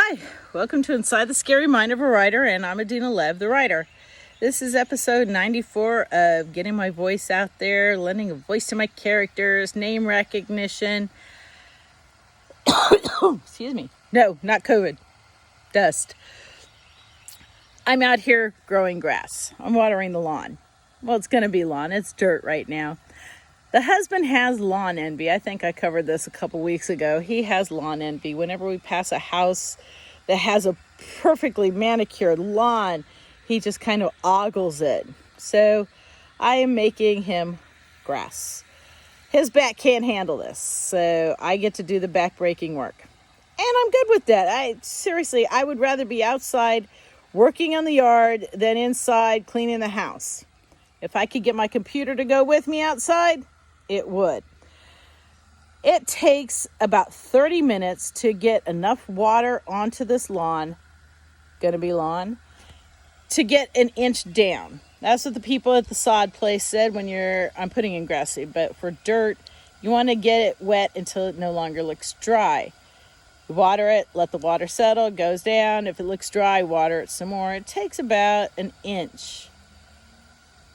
Hi, welcome to Inside the Scary Mind of a Writer, and I'm Adina Lev, the writer. This is episode 94 of getting my voice out there, lending a voice to my characters, name recognition. Excuse me. No, not COVID. Dust. I'm out here growing grass. I'm watering the lawn. Well, it's going to be lawn. It's dirt right now. The husband has lawn envy. I think I covered this a couple weeks ago. He has lawn envy. Whenever we pass a house that has a perfectly manicured lawn, he just kind of ogles it. So I am making him grass. His back can't handle this, so I get to do the back-breaking work. And I'm good with that. I would rather be outside working on the yard than inside cleaning the house. If I could get my computer to go with me outside, it would. It takes about 30 minutes to get enough water onto this lawn, gonna be lawn, to get an inch down. That's what the people at the sod place said when I'm putting in grass seed. But for dirt, you want to get it wet until it no longer looks dry. You water it, let the water settle, it goes down. If it looks dry, water it some more. It takes about an inch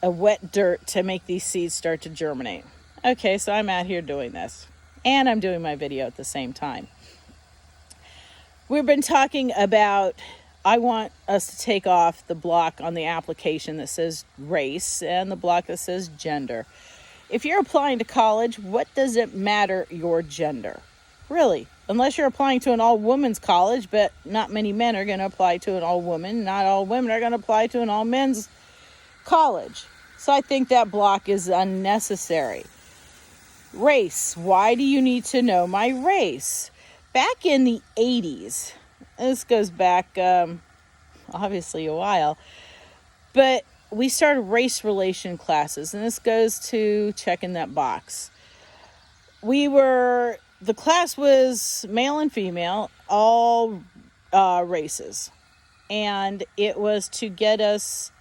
of wet dirt to make these seeds start to germinate. Okay, so I'm out here doing this. And I'm doing my video at the same time. We've been talking about, I want us to take off the block on the application that says race and the block that says gender. If you're applying to college, what does it matter your gender? Really, unless you're applying to an all-women's college, but not many men are going to apply to an all-women. Not all women are going to apply to an all-men's college. So I think that block is unnecessary. Race. Why do you need to know my race? Back in the 80s, this goes back obviously a while, but we started race relation classes, and this goes to checking that box. The class was male and female, all races, and it was to get us,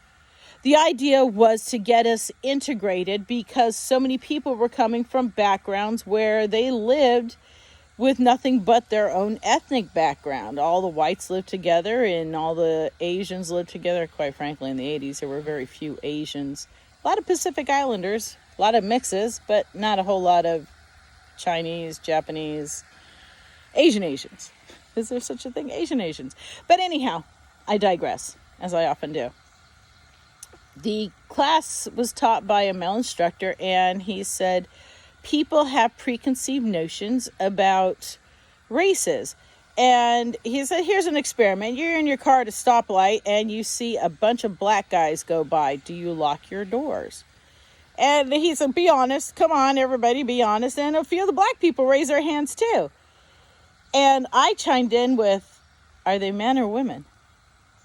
the idea was to get us integrated because so many people were coming from backgrounds where they lived with nothing but their own ethnic background. All the whites lived together and all the Asians lived together. Quite frankly, in the 80s, there were very few Asians. A lot of Pacific Islanders, a lot of mixes, but not a whole lot of Chinese, Japanese, Asians. Is there such a thing? Asians. But anyhow, I digress, as I often do. The class was taught by a male instructor, and he said, people have preconceived notions about races. And he said, here's an experiment. You're in your car at a stoplight, and you see a bunch of black guys go by. Do you lock your doors? And he said, be honest. Come on, everybody, be honest. And a few of the black people raise their hands, too. And I chimed in with, are they men or women?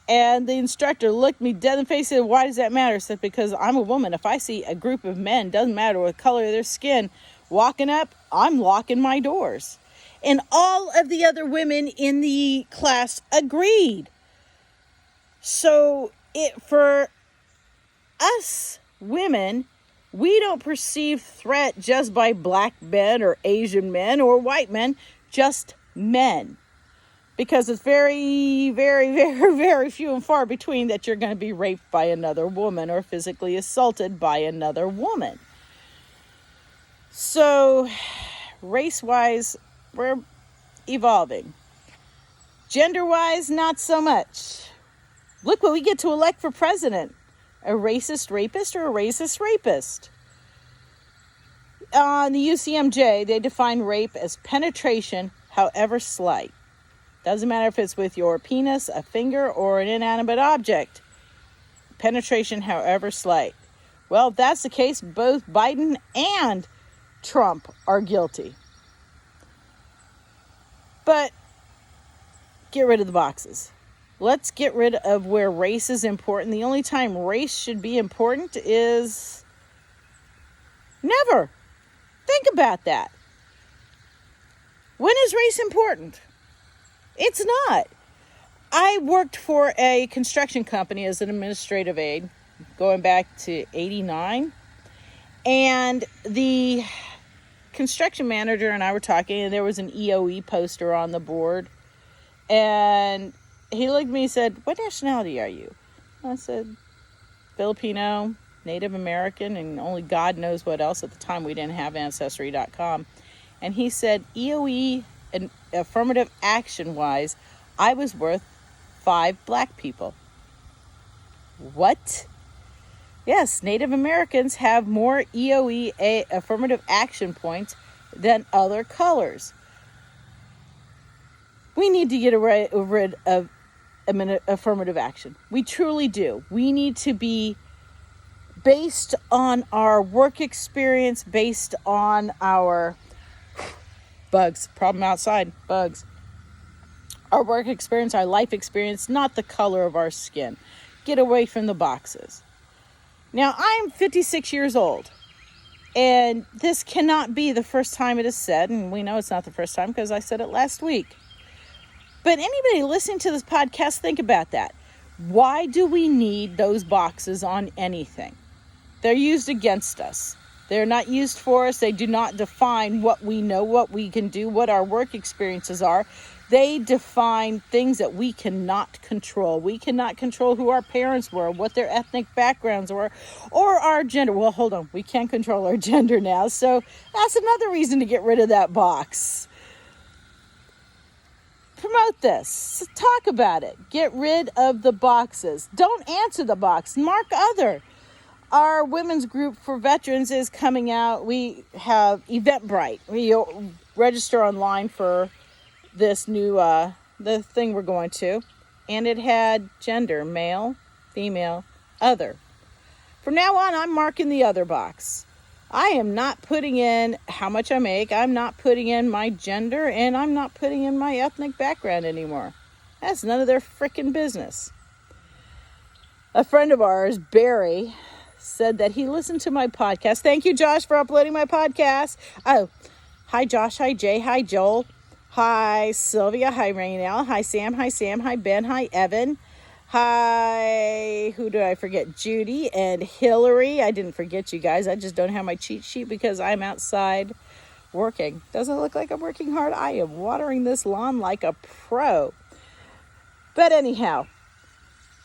And the instructor looked me dead in the face and said, why does that matter? I said, because I'm a woman. If I see a group of men, doesn't matter what color of their skin, walking up, I'm locking my doors. And all of the other women in the class agreed. So for us women, we don't perceive threat just by black men or Asian men or white men, just men. Because it's very, very, very, very few and far between that you're going to be raped by another woman or physically assaulted by another woman. So, race-wise, we're evolving. Gender-wise, not so much. Look what we get to elect for president. A racist rapist or a racist rapist? On the UCMJ, they define rape as penetration, however slight. Doesn't matter if it's with your penis, a finger, or an inanimate object. Penetration, however slight. Well, if that's the case, both Biden and Trump are guilty. But get rid of the boxes. Let's get rid of where race is important. The only time race should be important is never. Think about that. When is race important? It's not. I worked for a construction company as an administrative aide going back to 89. And the construction manager and I were talking, and there was an EOE poster on the board. And he looked at me and said, "What nationality are you?" I said, "Filipino, Native American, and only God knows what else." At the time, we didn't have Ancestry.com. And he said, EOE and affirmative action wise, I was worth 5 black people. What? Yes, Native Americans have more EOE affirmative action points than other colors. We need to get rid of affirmative action. We truly do. We need to be based on our work experience, based on our bugs, problem outside, bugs. Our work experience, our life experience, not the color of our skin. Get away from the boxes. Now, I'm 56 years old, and this cannot be the first time it is said, and we know it's not the first time because I said it last week. But anybody listening to this podcast, think about that. Why do we need those boxes on anything? They're used against us. They're not used for us. They do not define what we know, what we can do, what our work experiences are. They define things that we cannot control. We cannot control who our parents were, what their ethnic backgrounds were, or our gender. Well, hold on. We can't control our gender now. So that's another reason to get rid of that box. Promote this. Talk about it. Get rid of the boxes. Don't answer the box. Mark other. Our women's group for veterans is coming out. We have Eventbrite. We register online for this new the thing we're going to, and it had gender, male, female, other. From now on, I'm marking the other box. I am not putting in how much I make. I'm not putting in my gender, and I'm not putting in my ethnic background anymore. That's none of their freaking business. A friend of ours, Barry, said that he listened to my podcast. Thank you, Josh, for uploading my podcast. Oh, hi, Josh. Hi, Jay. Hi, Joel. Hi, Sylvia. Hi, Raynell. Hi, Sam. Hi, Sam. Hi, Ben. Hi, Evan. Hi, who did I forget? Judy and Hillary. I didn't forget you guys. I just don't have my cheat sheet because I'm outside working. Doesn't look like I'm working hard. I am watering this lawn like a pro. But anyhow,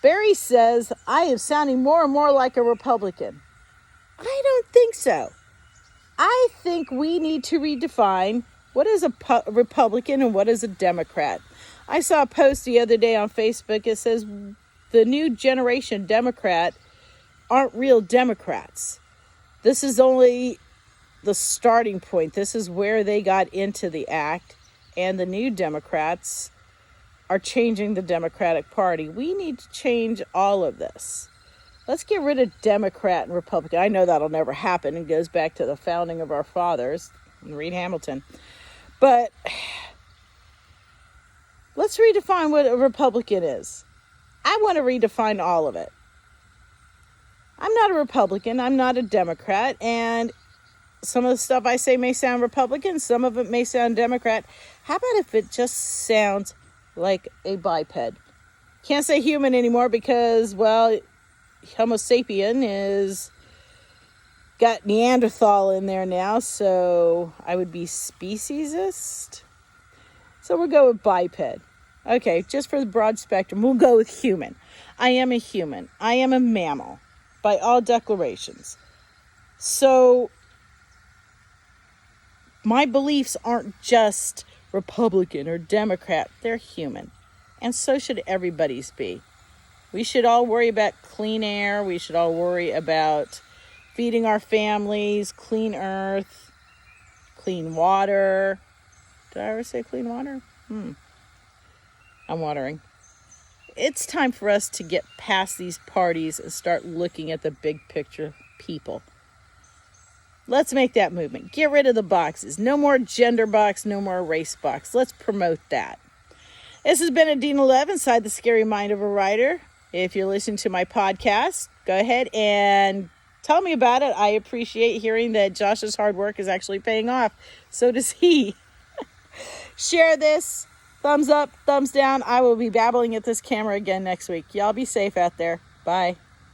Barry says I am sounding more and more like a Republican. I don't think so. I think we need to redefine what is a Republican and what is a Democrat. I saw a post the other day on Facebook. It says the new generation Democrat aren't real Democrats. This is only the starting point. This is where they got into the act. And the new Democrats are changing the Democratic Party. We need to change all of this. Let's get rid of Democrat and Republican. I know that'll never happen. It goes back to the founding of our fathers, Reed Hamilton. But let's redefine what a Republican is. I want to redefine all of it. I'm not a Republican. I'm not a Democrat. And some of the stuff I say may sound Republican. Some of it may sound Democrat. How about if it just sounds like a biped? Can't say human anymore because, well, Homo sapien is got Neanderthal in there now, so I would be speciesist. So we'll go with biped. Okay, just for the broad spectrum, we'll go with human. I am a human. I am a mammal by all declarations. So my beliefs aren't just Republican or Democrat. They're human. And so should everybody's be. We should all worry about clean air. We should all worry about feeding our families, clean earth, clean water. Did I ever say clean water? I'm watering. It's time for us to get past these parties and start looking at the big picture people. Let's make that movement. Get rid of the boxes. No more gender box, no more race box. Let's promote that. This has been Adina Lev inside the Scary Mind of a Writer. If you're listening to my podcast, go ahead and tell me about it. I appreciate hearing that Josh's hard work is actually paying off. So does he. Share this. Thumbs up, thumbs down. I will be babbling at this camera again next week. Y'all be safe out there. Bye.